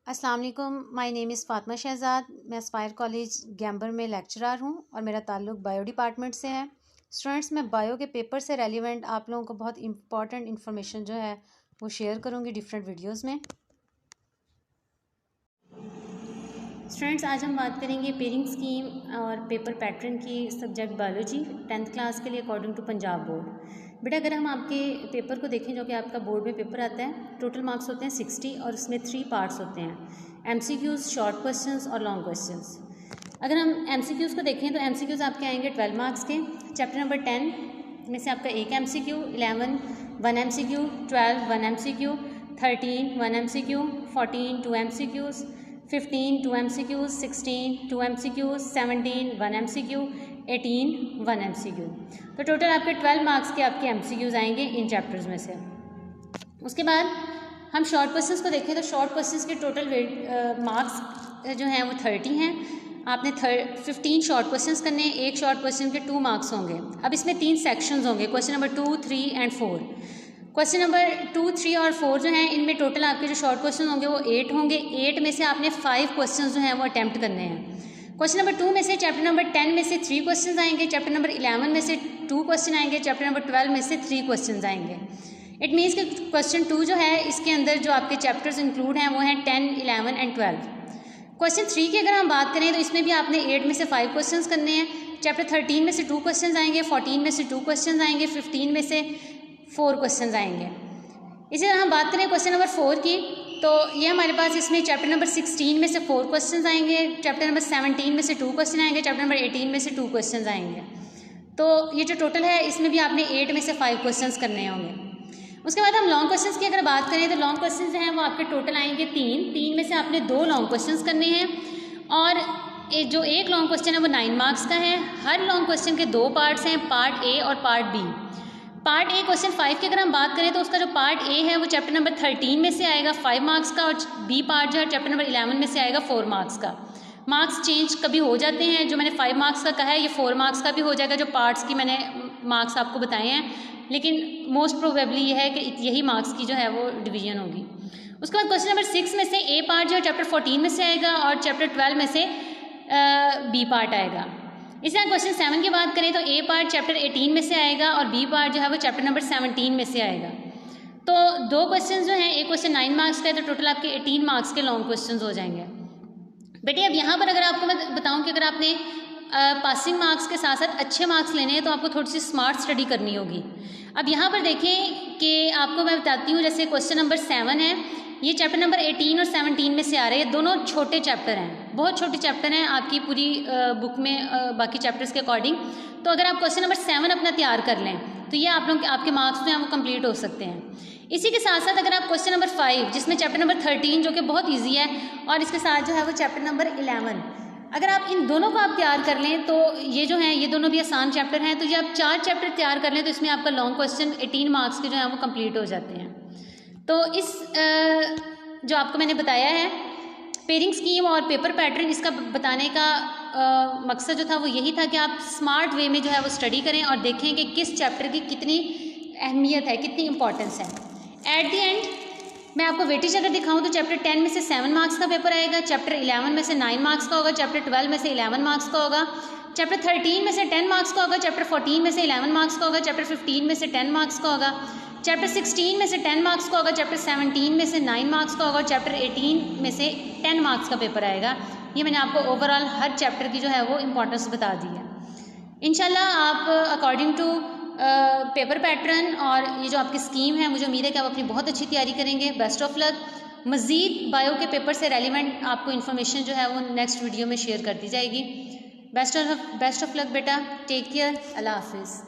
अस्सलाम वालेकुम। My name is Fatima Shahzad. मैं एस्पायर कॉलेज गैम्बर में लेक्चरर हूँ और मेरा ताल्लुक़ बायो डिपार्टमेंट से है। स्टूडेंट्स, मैं बायो के पेपर से रेलिवेंट आप लोगों को बहुत इंपॉर्टेंट इन्फॉर्मेशन जो है वो शेयर करूँगी डिफरेंट वीडियोस में। स्टूडेंट्स, आज हम बात करेंगे पेयरिंग स्कीम और पेपर पैटर्न की सब्जेक्ट बायोलॉजी 10th क्लास के लिए अकॉर्डिंग टू पंजाब बोर्ड। बेटा, अगर हम आपके पेपर को देखें जो कि आपका बोर्ड में पेपर आता है, टोटल मार्क्स होते हैं 60 और इसमें 3 पार्ट्स होते हैं, MCQs, शॉर्ट क्वेश्चंस और लॉन्ग क्वेश्चंस। अगर हम MCQs को देखें तो MCQs आपके आएंगे 12 मार्क्स के। चैप्टर नंबर 10 में से आपका एक MCQ, 11 1 MCQ, 12 1 MCQ, 13 1 MCQ, 14 2 MCQs, 15 2 MCQs, 16 2 MCQs, 17 1 MCQ, 18 1 MCQ। तो टोटल आपके 12 मार्क्स के आपके MCQs आएंगे इन चैप्टर्स में से। उसके बाद हम शॉर्ट क्वेश्चंस को देखें तो शॉर्ट क्वेश्चंस के टोटल मार्क्स जो हैं वो 30 हैं। आपने 15 शॉर्ट क्वेश्चंस करने हैं। एक शॉर्ट क्वेश्चन के 2 मार्क्स होंगे। अब इसमें 3 सेक्शंस होंगे, question number 2, 3 and 4। Question number 2, 3 और 4 जो हैं इनमें टोटल आपके जो शॉर्ट क्वेश्चन होंगे वो 8 होंगे। 8 में से आपने 5 क्वेश्चन जो हैं वो अटैम्प्ट करने हैं। क्वेश्चन नंबर 2 में से चैप्टर नंबर 10 में से 3 क्वेश्चन आएंगे, चैप्टर नंबर 11 में से 2 क्वेश्चन आएंगे, चैप्टर नंबर 12 में से 3 क्वेश्चन आएंगे। इट मीन्स कि क्वेश्चन 2 जो है इसके अंदर जो आपके चैप्टर्स इंक्लूड हैं वो हैं 10, 11 एंड 12। क्वेश्चन 3 की अगर हम बात करें तो इसमें भी आपने 8 में से 5 क्वेश्चन करने हैं। चैप्टर 13 में से 2 क्वेश्चन आएंगे, 14 में से 2 क्वेश्चन आएंगे, 15 में से 4 क्वेश्चन आएंगे। इसी तरह हम बात करें क्वेश्चन नंबर 4 की तो ये हमारे पास इसमें चैप्टर नंबर 16 में से 4 क्वेश्चन आएंगे, चैप्टर नंबर 17 में से 2 क्वेश्चन आएंगे, चैप्टर नंबर 18 में से 2 क्वेश्चन आएंगे। तो ये जो टोटल है इसमें भी आपने 8 में से 5 क्वेश्चन करने होंगे। उसके बाद हम लॉन्ग क्वेश्चंस की अगर बात करें तो लॉन्ग क्वेश्चंस जो हैं वो आपके टोटल आएंगे 3 में से आपने 2 लॉन्ग क्वेश्चंस करने हैं और जो एक लॉन्ग क्वेश्चन है वो 9 मार्क्स का है। हर लॉन्ग क्वेश्चन के 2 पार्ट्स हैं, पार्ट ए और part B. Part A question 5 की अगर हम बात करें तो उसका जो पार्ट ए है वो चैप्टर नंबर 13 में से आएगा 5 मार्क्स का और बी पार्ट जो है चैप्टर नंबर 11 में से आएगा 4 मार्क्स का। मार्क्स चेंज कभी हो जाते हैं, जो मैंने 5 मार्क्स का कहा है ये 4 मार्क्स का भी हो जाएगा, जो पार्ट्स की मैंने मार्क्स आपको बताए हैं, लेकिन मोस्ट प्रोबेबली ये है कि यही मार्क्स की जो है वो डिवीजन होगी। उसके बाद क्वेश्चन नंबर 6 में से ए पार्ट जो है चैप्टर 14 में से आएगा और चैप्टर 12 में से बी पार्ट आएगा। इसी तरह क्वेश्चन 7 की बात करें तो ए पार्ट चैप्टर 18 में से आएगा और बी पार्ट जो है वो चैप्टर नंबर 17 में से आएगा। तो 2 क्वेश्चन जो हैं, एक क्वेश्चन 9 मार्क्स का है तो टोटल आपके 18 मार्क्स के लॉन्ग क्वेश्चन हो जाएंगे। बेटे, अब यहाँ पर अगर आपको मैं बताऊँ कि अगर आपने पासिंग मार्क्स के साथ साथ अच्छे मार्क्स लेने हैं तो आपको थोड़ी सी स्मार्ट स्टडी करनी होगी। अब यहाँ पर देखें कि आपको मैं बताती हूँ, जैसे क्वेश्चन नंबर 7 है, ये चैप्टर नंबर 18 और 17 में से आ रहे हैं। दोनों छोटे चैप्टर हैं, बहुत छोटे चैप्टर हैं आपकी पूरी बुक में बाकी चैप्टर्स के अकॉर्डिंग। तो अगर आप क्वेश्चन नंबर 7 अपना तैयार कर लें तो ये आप लोग आपके मार्क्स जो हैं वो कंप्लीट हो सकते हैं। इसी के साथ साथ अगर आप क्वेश्चन नंबर 5 जिसमें चैप्टर नंबर 13 जो कि बहुत ईजी है और इसके साथ जो है वो चैप्टर नंबर 11, अगर आप इन दोनों को आप तैयार कर लें तो ये जो हैं ये दोनों भी आसान चैप्टर हैं। तो ये आप 4 चैप्टर तैयार कर लें तो इसमें आपका लॉन्ग क्वेश्चन 18 मार्क्स के जो हैं वो कंप्लीट हो जाते हैं। तो इस जो आपको मैंने बताया है पेयरिंग स्कीम और पेपर पैटर्न, इसका बताने का मकसद जो था वो यही था कि आप स्मार्ट वे में जो है वो स्टडी करें और देखें कि किस चैप्टर की कितनी अहमियत है, कितनी इंपॉर्टेंस है। एट द एंड मैं आपको वेटेज अगर दिखाऊं तो चैप्टर 10 में से 7 मार्क्स का पेपर आएगा, चैप्टर 11 में से 9 मार्क्स का होगा, चैप्टर 12 में से 11 मार्क्स का होगा, चैप्टर 13 में से 10 मार्क्स का होगा, चैप्टर 14 में से 11 मार्क्स का होगा, चैप्टर 15 में से 10 मार्क्स का होगा, चैप्टर 16 में से 10 मार्क्स का होगा, चैप्टर 17 में से 9 मार्क्स का होगा, चैप्टर 18 में से 10 मार्क्स का पेपर आएगा। ये मैंने आपको ओवरऑल हर चैप्टर की जो है वो इम्पोर्टेंस बता दी है। इंशाल्लाह आप अकॉर्डिंग टू पेपर पैटर्न और ये जो आपकी स्कीम है, मुझे उम्मीद है कि आप अपनी बहुत अच्छी तैयारी करेंगे। Best of luck. मज़ीद बायो के पेपर से रेलिवेंट आपको इन्फॉर्मेशन जो है वो नेक्स्ट वीडियो में शेयर कर दी जाएगी। बेस्ट ऑफ लक बेटा। Take care. अल्लाह हाफिज़।